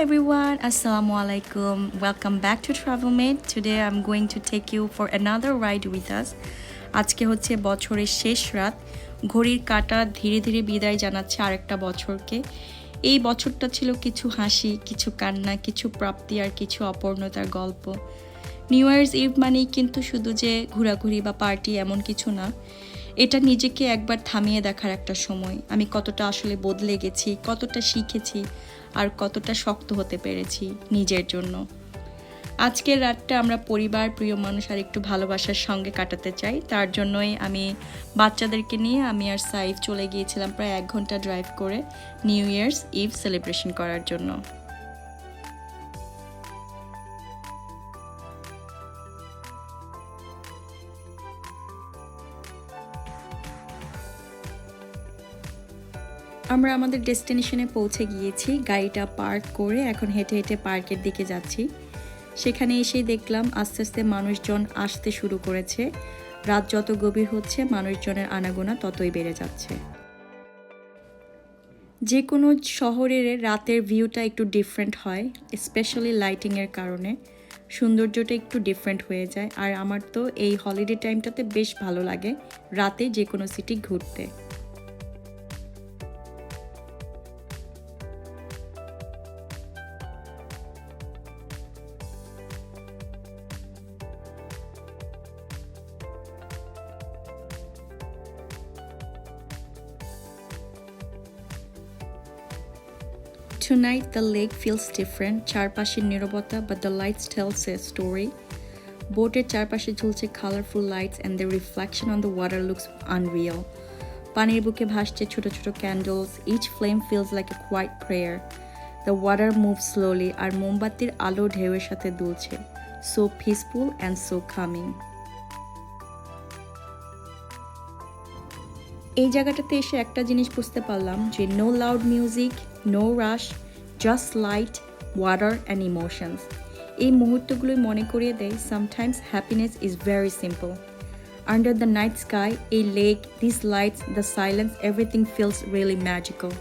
everyone, Assalamu alaikum. Welcome back to TravelMate. Today I'm going to take you for another ride with us. আজকে হচ্ছে বছরের শেষ রাত, ঘড়ির কাঁটা ধীরে ধীরে বিদায় জানাচ্ছে আরেকটা বছরকে। এই বছরটা ছিল কিছু হাসি, কিছু কান্না, কিছু প্রাপ্তি আর কিছু অপূর্ণতার গল্প। নিউ ইয়ার্স ইভ মানেই কিন্তু শুধু যে ঘোরাঘুরি বা পার্টি এমন কিছু না, এটা নিজেকে একবার থামিয়ে দেখার একটা সময়। আমি কতটা আসলে বদলে গেছি, কতটা শিখেছি আর কতটা শক্ত হতে পেরেছি নিজের জন্য। আজকের রাতটা আমরা পরিবার, প্রিয় মানুষ আর একটু ভালোবাসার সঙ্গে কাটাতে চাই। তার জন্যই আমি বাচ্চাদেরকে নিয়ে আমি আর সাইফ চলে গিয়েছিলাম প্রায় 1 ঘন্টা ড্রাইভ করে নিউ ইয়ার্স ইভ সেলিব্রেশন করার জন্য। আমরা আমাদের ডেস্টিনেশনে পৌঁছে গিয়েছি। গাড়িটা পার্ক করে এখন হেঁটে হেঁটে পার্কের দিকে যাচ্ছি। সেখানে এসেই দেখলাম আস্তে আস্তে মানুষজন আসতে শুরু করেছে। রাত যত গভীর হচ্ছে মানুষজনের আনাগোনা ততই বেড়ে যাচ্ছে। যে কোনো শহরের রাতের ভিউটা একটু ডিফারেন্ট হয়, স্পেশালি লাইটিংয়ের কারণে সৌন্দর্যটা একটু ডিফারেন্ট হয়ে যায়। আর আমার তো এই হলিডে টাইমটাতে বেশ ভালো লাগে রাতে যে কোনো সিটি ঘুরতে। Tonight the lake feels different. চারপাশের নীরবতা, but the lights tells a story. বোটের চারপাশে ঝুলছে colourful lights and the reflection on the water looks unreal. পানির বুকে ভাসছে ছোট ছোট candles. Each flame feels like a quiet prayer. The water moves slowly আর মোমবাতির আলো ঢেউয়ের সাথে দুলছে. So peaceful and so calming. এই জায়গাটাতে এসে একটা জিনিস বুঝতে পারলাম যে no loud music, no rush, just light, water and emotions. এই মুহূর্তগুলোই মনে করিয়ে দেয় sometimes happiness is very simple. Under the night sky, এই lake, this lights, the silence, everything feels really magical.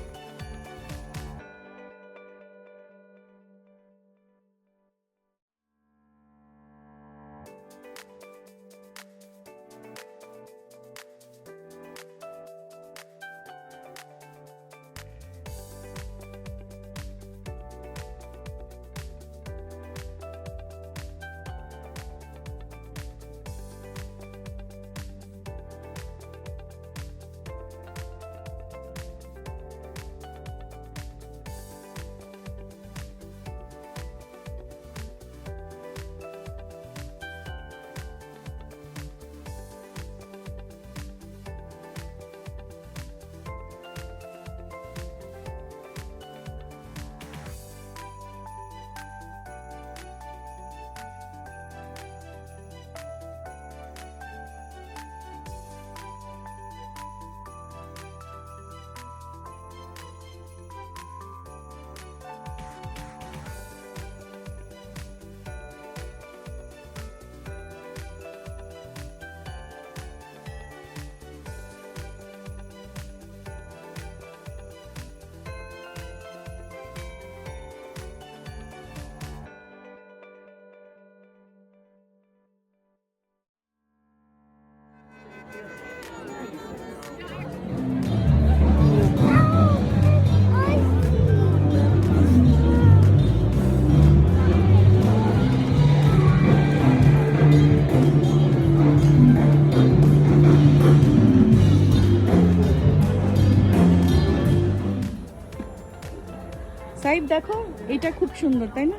সাইব দেখো, এটা খুব সুন্দর, তাই না?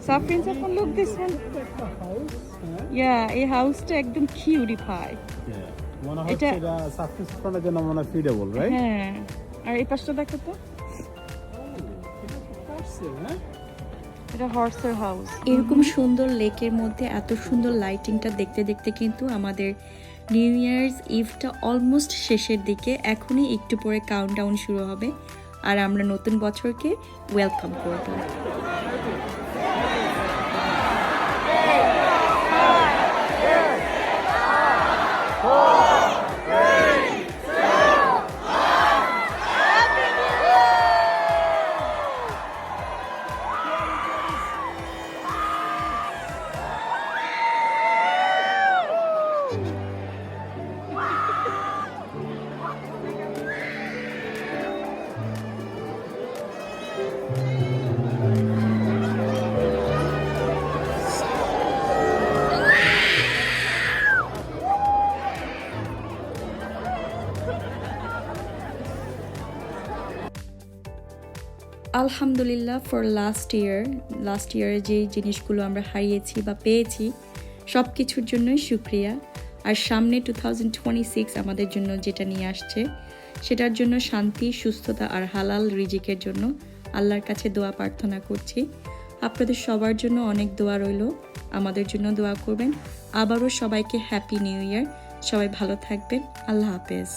সাফরিন সাফন লুক দিস ওয়ান। ইয়া, এই হাউসটা একদম কিউটিফাই। এটা সাফরিন সাফনের জন্য মনে হয় ফিডেবল, রাইট? হ্যাঁ, আর এই পাশটা দেখো তো, এটা হর্সের হাউস। এরকম সুন্দর লেকের মধ্যে এত সুন্দর লাইটিংটা দেখতে দেখতে কিন্তু আমাদের নিউ ইয়ার্স ইভটা অলমোস্ট শেষের দিকে। এখনই একটু পরে কাউন্টডাউন শুরু হবে আর আমরা নতুন বছরকে ওয়েলকাম করব। আলহামদুলিল্লাহ ফর লাস্ট ইয়ারে যে জিনিসগুলো আমরা হারিয়েছি বা পেয়েছি সব কিছুর জন্যই শুক্রিয়া। আর সামনে 2026 আমাদের জন্য যেটা নিয়ে আসছে সেটার জন্য শান্তি, সুস্থতা আর হালাল রিজিকের জন্য আল্লাহর কাছে দোয়া প্রার্থনা করছি। আপনাদের সবার জন্য অনেক দোয়া রইল, আমাদের জন্য দোয়া করবেন। আবারও সবাইকে হ্যাপি নিউ ইয়ার। সবাই ভালো থাকবেন। আল্লাহ হাফেজ।